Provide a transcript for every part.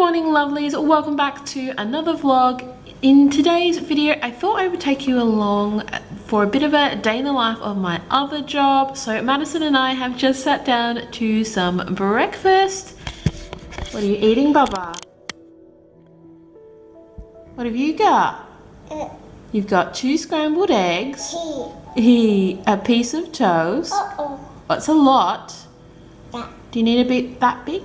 morning, lovelies. Welcome back to another vlog. In today's video, I thought I would take you along for a bit of a day in the life of my other job. So Maddison and I have just sat down to some breakfast. What are you eating, Bubba? What have you got? You've got 2 scrambled eggs, a piece of toast. That's a lot. Do you need a bit that big?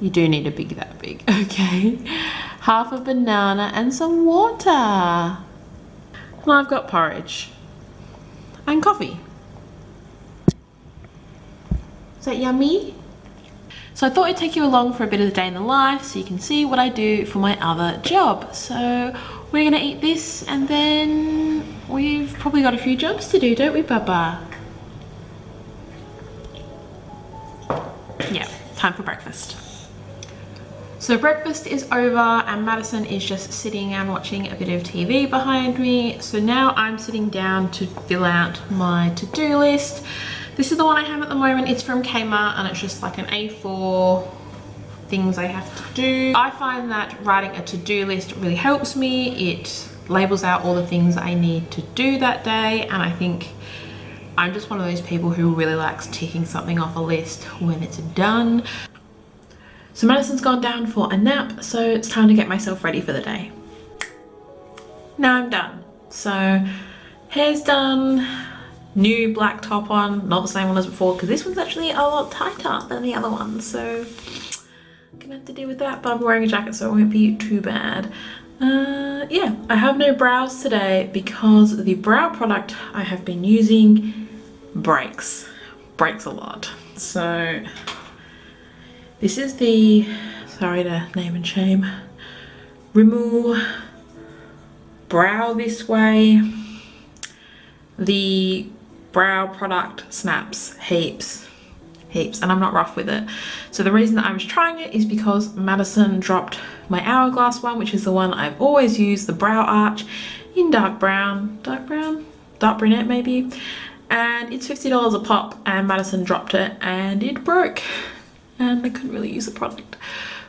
You do need a big that big, okay. Half a banana and some water. And I've got porridge and coffee. Is that yummy? So I thought I'd take you along for a bit of the day in the life so you can see what I do for my other job. So we're gonna eat this and then we've probably got a few jobs to do, don't we, Bubba? Yeah, time for breakfast. So breakfast is over and Maddison is just sitting and watching a bit of TV behind me. So now I'm sitting down to fill out my to-do list. This is the one I have at the moment. It's from Kmart and it's just like an A4 things I have to do. I find that writing a to-do list really helps me. It labels out all the things I need to do that day, and I think I'm just one of those people who really likes ticking something off a list when it's done. So Maddison's gone down for a nap, so it's time to get myself ready for the day. Now I'm done. So hair's done, new black top on, not the same one as before because this one's actually a lot tighter than the other one, so I'm gonna have to deal with that, but I'm wearing a jacket so it won't be too bad. Yeah, I have no brows today because the brow product I have been using breaks a lot. So this is the, sorry to name and shame, Rimmel Brow This Way. The brow product snaps heaps, and I'm not rough with it. So the reason that I was trying it is because Maddison dropped my Hourglass one, which is the one I've always used, the brow arch in dark brunette maybe, and it's $50 a pop, and Maddison dropped it and it broke and I couldn't really use the product.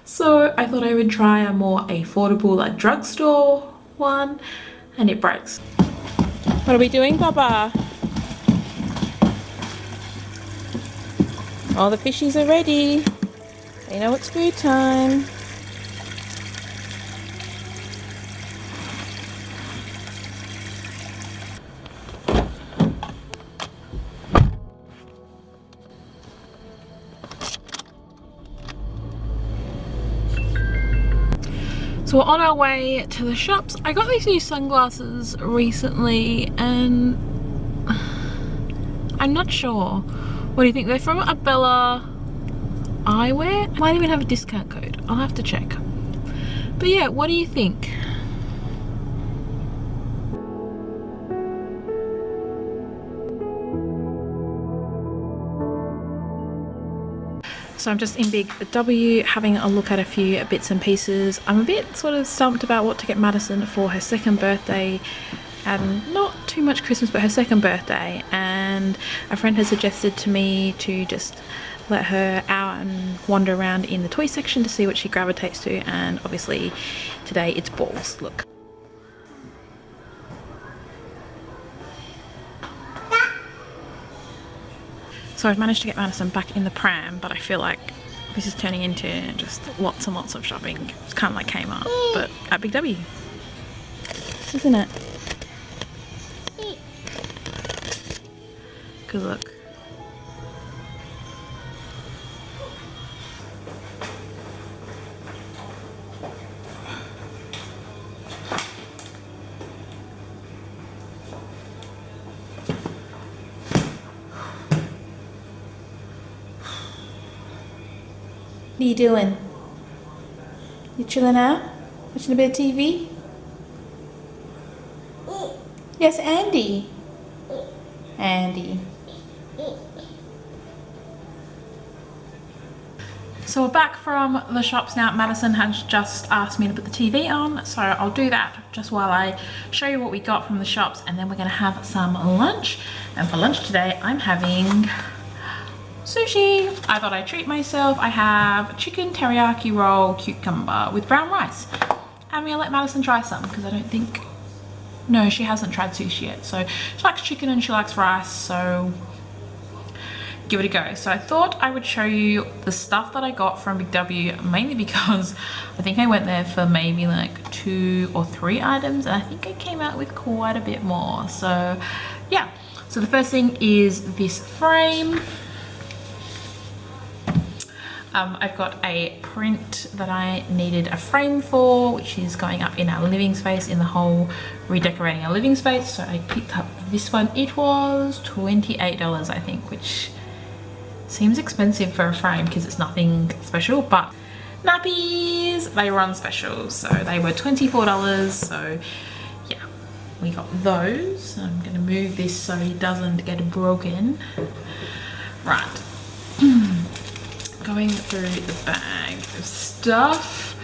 So I thought I would try a more affordable like drugstore one, and it breaks. What are we doing, Bubba? All the fishies are ready. They know it's food time. So we're on our way to the shops. I got these new sunglasses recently and I'm not sure. What do you think? They're from Abella Eyewear. Might even have a discount code. I'll have to check. But yeah, what do you think? So I'm just in Big W having a look at a few bits and pieces. I'm a bit sort of stumped about what to get Maddison for her 2nd birthday, and not too much Christmas, but her 2nd birthday. And a friend has suggested to me to just let her out and wander around in the toy section to see what she gravitates to, and obviously today it's balls. Look. So I've managed to get Maddison back in the pram, but I feel like this is turning into just lots and lots of shopping. It's kind of like Kmart, but at Big W, isn't it? Good look. What are you doing? You chilling out? Watching a bit of TV? Yes, Andy. Andy. So we're back from the shops now. Maddison has just asked me to put the TV on, so I'll do that just while I show you what we got from the shops, and then we're gonna have some lunch. And for lunch today, I'm having sushi. I thought I'd treat myself. I have chicken teriyaki roll cucumber with brown rice. I'm gonna let Maddison try some because I don't think, no, she hasn't tried sushi yet. So she likes chicken and she likes rice, so give it a go. So I thought I would show you the stuff that I got from Big W, mainly because I think I went there for maybe like 2 or 3 items and I think I came out with quite a bit more. So yeah, so the first thing is this frame. I've got a print that I needed a frame for, which is going up in our living space, in the whole redecorating our living space. So I picked up this one. It was $28, I think, which seems expensive for a frame because it's nothing special, but nappies, they were on special. So they were $24. So yeah, we got those. I'm gonna move this so it doesn't get broken. Right. Going through the bag of stuff,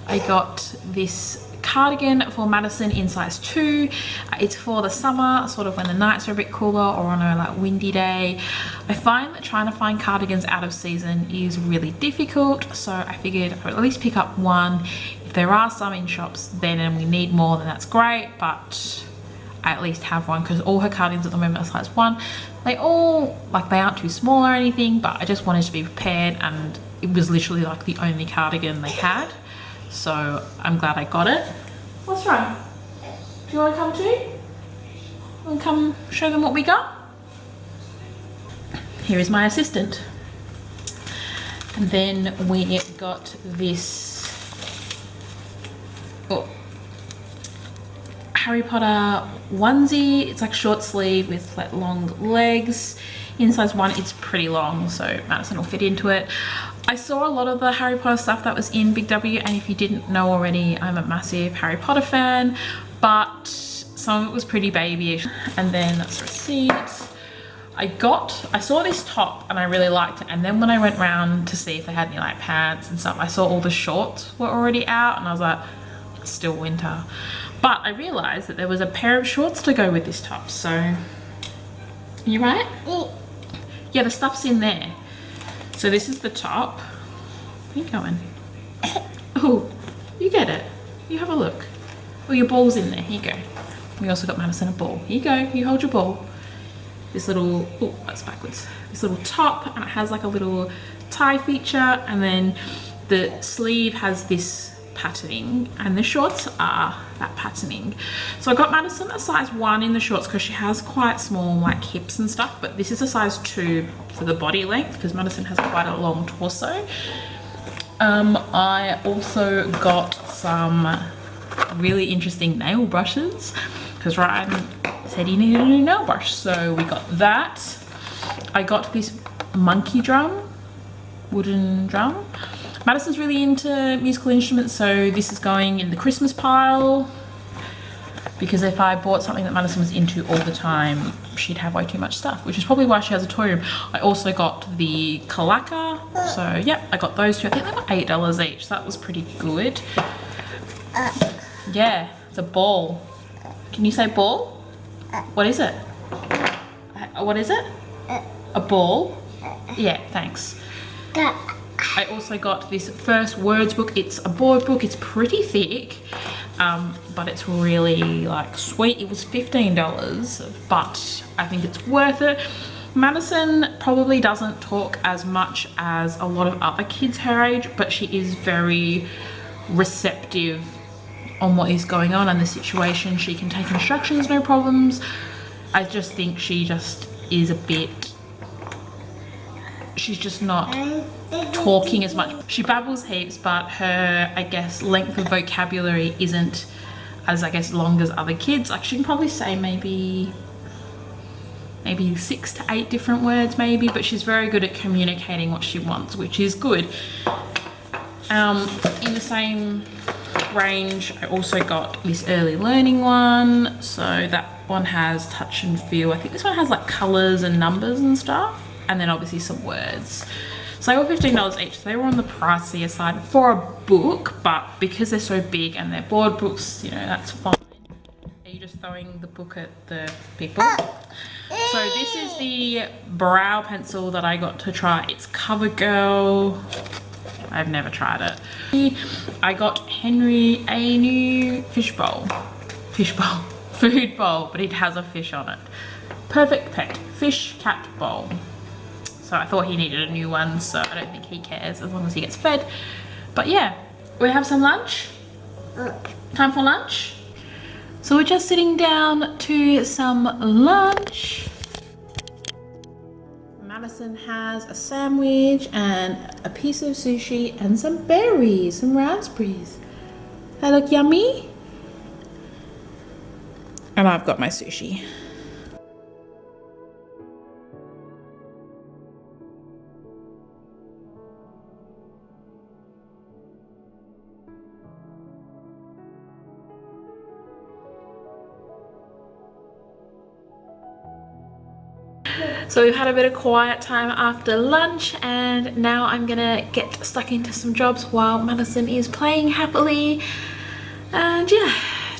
I got this cardigan for Maddison in size 2. It's for the summer, sort of when the nights are a bit cooler or on a like windy day. I find that trying to find cardigans out of season is really difficult, so I figured I would at least pick up one. If there are some in shops then and we need more, then that's great, but I at least have one because all her cardigans at the moment are size 1. They all, like, they aren't too small or anything, but I just wanted to be prepared, and it was literally like the only cardigan they had. So I'm glad I got it. What's wrong? Do you want to come too? Want to come show them what we got? Here is my assistant. And then we got this Harry Potter onesie. It's like short sleeve with like long legs. In size 1, it's pretty long, so Maddison will fit into it. I saw a lot of the Harry Potter stuff that was in Big W, and if you didn't know already, I'm a massive Harry Potter fan, but some of it was pretty babyish. And then that's the receipt. I saw this top and I really liked it, and then when I went round to see if they had any like pants and stuff, I saw all the shorts were already out and I was like, it's still winter. But I realized that there was a pair of shorts to go with this top, so you right? Yeah, the stuff's in there. So this is the top. Where are you going? Oh, you get it. You have a look. Oh, your ball's in there. Here you go. We also got Maddison a ball. Here you go. You hold your ball. This little, oh, that's backwards. This little top, and it has like a little tie feature, and then the sleeve has this patterning, and the shorts are that patterning. So I got Maddison a size 1 in the shorts because she has quite small like hips and stuff, but this is a size 2 for the body length because Maddison has quite a long torso. I also got some really interesting nail brushes because Ryan said he needed a new nail brush, so we got that. I got this monkey drum, wooden drum. Maddison's really into musical instruments, so this is going in the Christmas pile, because if I bought something that Maddison was into all the time, she'd have way too much stuff, which is probably why she has a toy room. I also got the kalaka, so yeah, I got those two. I think they were $8 each, so that was pretty good. Yeah, it's a ball. Can you say ball? What is it? What is it? A ball? Yeah, thanks. I also got this first words book. It's a board book. It's pretty thick, but it's really like sweet. It was $15, but I think it's worth it. Maddison probably doesn't talk as much as a lot of other kids her age, but she is very receptive on what is going on and the situation. She can take instructions, no problems. I just think she just is a bit, she's just not talking as much. She babbles heaps, but her, I guess, length of vocabulary isn't as, I guess, long as other kids. Like, she can probably say maybe 6 to 8 different words maybe, but she's very good at communicating what she wants, which is good. In the same range, I also got this early learning one. So that one has touch and feel. I think this one has like colors and numbers and stuff, and then obviously some words. So they were $15 each. So they were on the pricier side for a book, but because they're so big and they're board books, you know, that's fine. You just throwing the book at the people. So this is the brow pencil that I got to try. It's CoverGirl. I've never tried it. I got Henry a new food bowl, but it has a fish on it. Perfect Pet fish cat bowl. So I thought he needed a new one, so I don't think he cares as long as he gets fed. But yeah, we have some lunch. Time for lunch. So we're just sitting down to some lunch. Maddison has a sandwich and a piece of sushi and some berries, some raspberries. They look yummy. And I've got my sushi. So we've had a bit of quiet time after lunch, and now I'm gonna get stuck into some jobs while Maddison is playing happily. And yeah,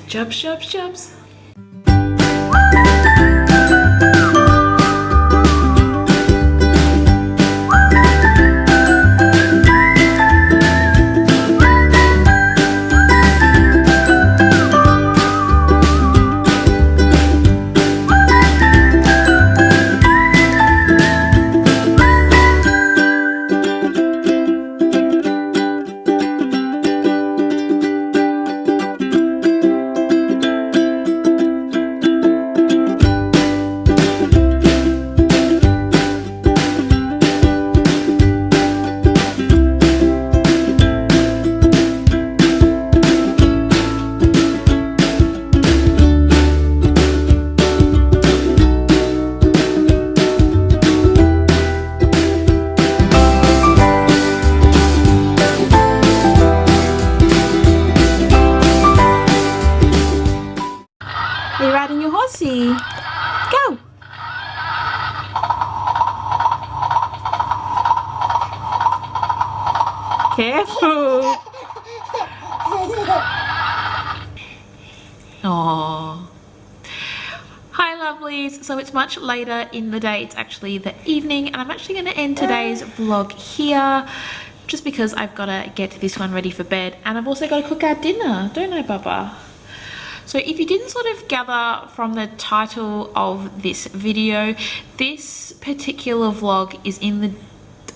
jobs. Are you riding your horsey? Go! Careful! Aww. Hi lovelies, so it's much later in the day, it's actually the evening, and I'm actually going to end today's vlog here just because I've got to get this one ready for bed, and I've also got to cook our dinner, don't I, Bubba? So if you didn't sort of gather from the title of this video, this particular vlog is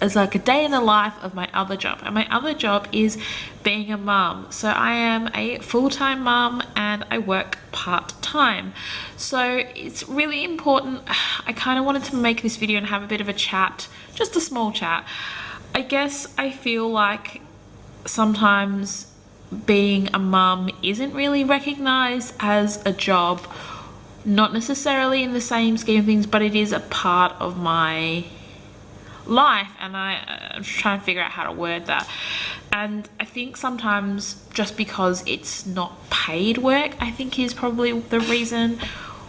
as like a day in the life of my other job, and my other job is being a mum. So I am a full-time mum and I work part-time, so it's really important. I kind of wanted to make this video and have a bit of a chat, just a small chat. I guess I feel like sometimes being a mum isn't really recognized as a job, not necessarily in the same scheme of things, but it is a part of my life, and I'm trying to figure out how to word that. And I think sometimes just because it's not paid work, I think is probably the reason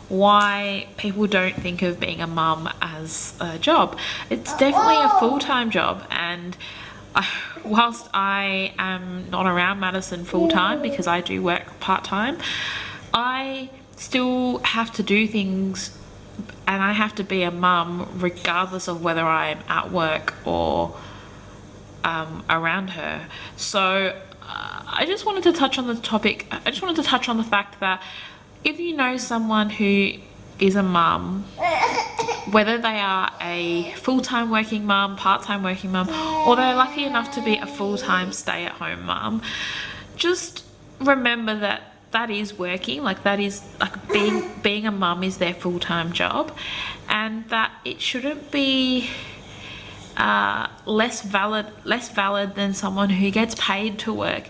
why people don't think of being a mum as a job. It's definitely a full-time job, and whilst I am not around Maddison full-time because I do work part-time, I still have to do things and I have to be a mum regardless of whether I'm at work or around her. So I just wanted to touch on the topic. I just wanted to touch on the fact that if you know someone who is a mum, whether they are a full-time working mum, part-time working mum, or they're lucky enough to be a full-time stay-at-home mum, just remember that that is working, like that is like being a mum is their full-time job, and that it shouldn't be less valid than someone who gets paid to work.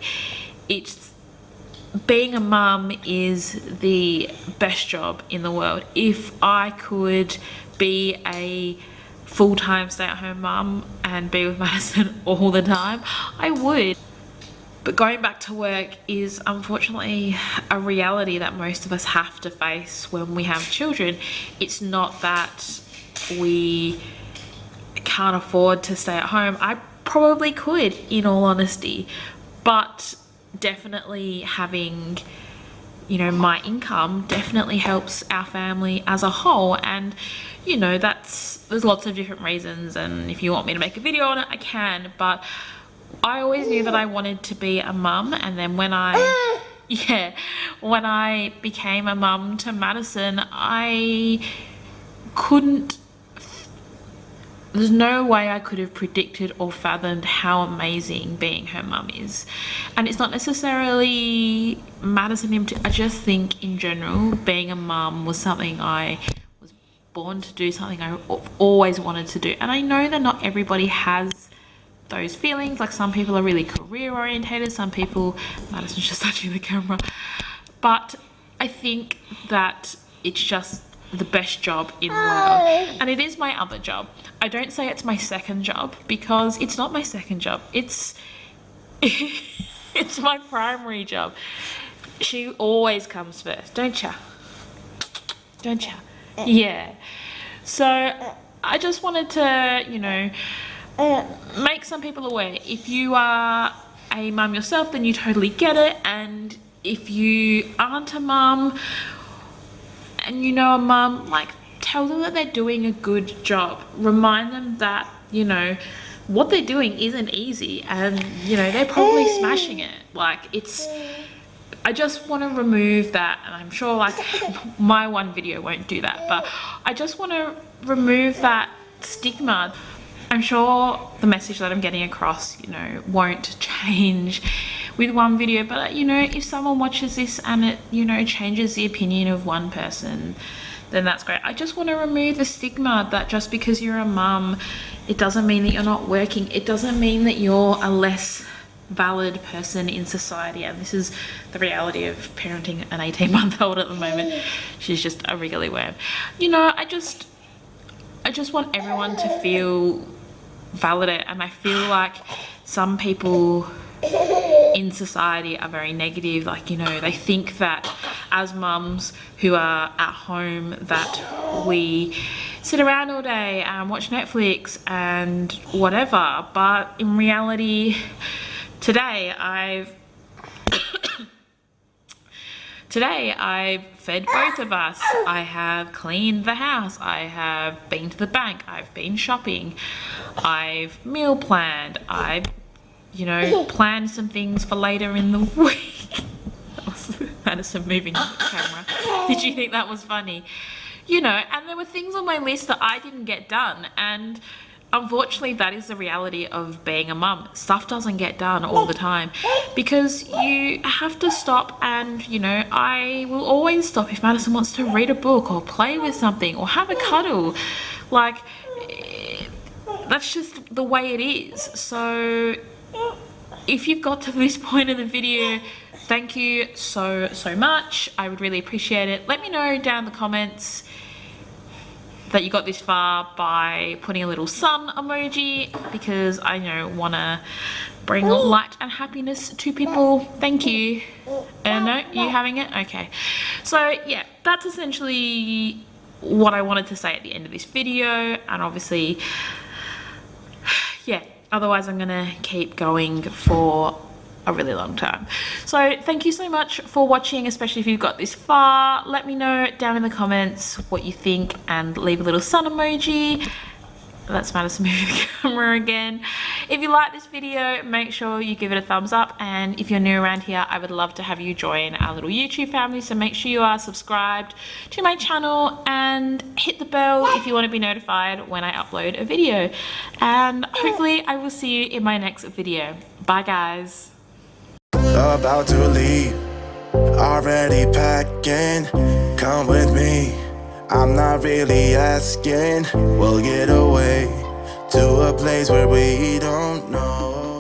It's being a mum is the best job in the world. If I could be a full-time stay-at-home mum and be with Maddison all the time, I would. But going back to work is unfortunately a reality that most of us have to face when we have children. It's not that we can't afford to stay at home. I probably could, in all honesty, but definitely having you know, my income definitely helps our family as a whole. And you know, there's lots of different reasons, and if you want me to make a video on it, I can. But I always knew that I wanted to be a mum, and then when I became a mum to Maddison, there's no way I could have predicted or fathomed how amazing being her mum is. And it's not necessarily Maddison, I just think in general, being a mum was something I was born to do, something I always wanted to do. And I know that not everybody has those feelings. Like, some people are really career orientated, some people, Maddison's just touching the camera, but I think that it's just the best job in the world, and it is my other job. I don't say it's my second job, because it's not my second job, it's it's my primary job. She always comes first, don't ya? Yeah. So I just wanted to, you know, make some people aware. If you are a mum yourself, then you totally get it. And if you aren't a mum and you know a mum, like, tell them that they're doing a good job. Remind them that, you know, what they're doing isn't easy, and you know, they're probably smashing it. Like, I just want to remove that, and I'm sure like my one video won't do that, but I just want to remove that stigma. I'm sure the message that I'm getting across, you know, won't change with one video, but you know, if someone watches this and it, you know, changes the opinion of one person, then that's great. I just want to remove the stigma that just because you're a mum, it doesn't mean that you're not working. It doesn't mean that you're a less valid person in society. And this is the reality of parenting an 18-month-old at the moment. She's just a wriggly worm. You know, I just want everyone to feel validated, and I feel like some people in society are very negative. Like, you know, they think that as mums who are at home, that we sit around all day and watch Netflix and whatever. But in reality, today I've fed both of us. I have cleaned the house. I have been to the bank. I've been shopping. I've meal planned. I've, you know, planned some things for later in the week. That was Maddison moving the camera. Did you think that was funny? You know, and there were things on my list that I didn't get done, and unfortunately that is the reality of being a mum. Stuff doesn't get done all the time because you have to stop, and you know, I will always stop if Maddison wants to read a book or play with something or have a cuddle. Like, that's just the way it is. So if you've got to this point of the video, thank you so much. I would really appreciate it. Let me know down in the comments that you got this far by putting a little sun emoji, because I know want to bring light and happiness to people. Thank you. No, you having it? Okay. So yeah, that's essentially what I wanted to say at the end of this video, and obviously, yeah, otherwise I'm gonna keep going for a really long time. So thank you so much for watching, especially if you've got this far. Let me know down in the comments what you think, and leave a little sun emoji. That's Maddison moving the camera again. If you like this video, make sure you give it a thumbs up, and if you're new around here, I would love to have you join our little YouTube family. So make sure you are subscribed to my channel and hit the bell if you want to be notified when I upload a video. And hopefully I will see you in my next video. Bye guys. About to leave, already packing, come with me, I'm not really asking, we'll get away to a place where we don't know.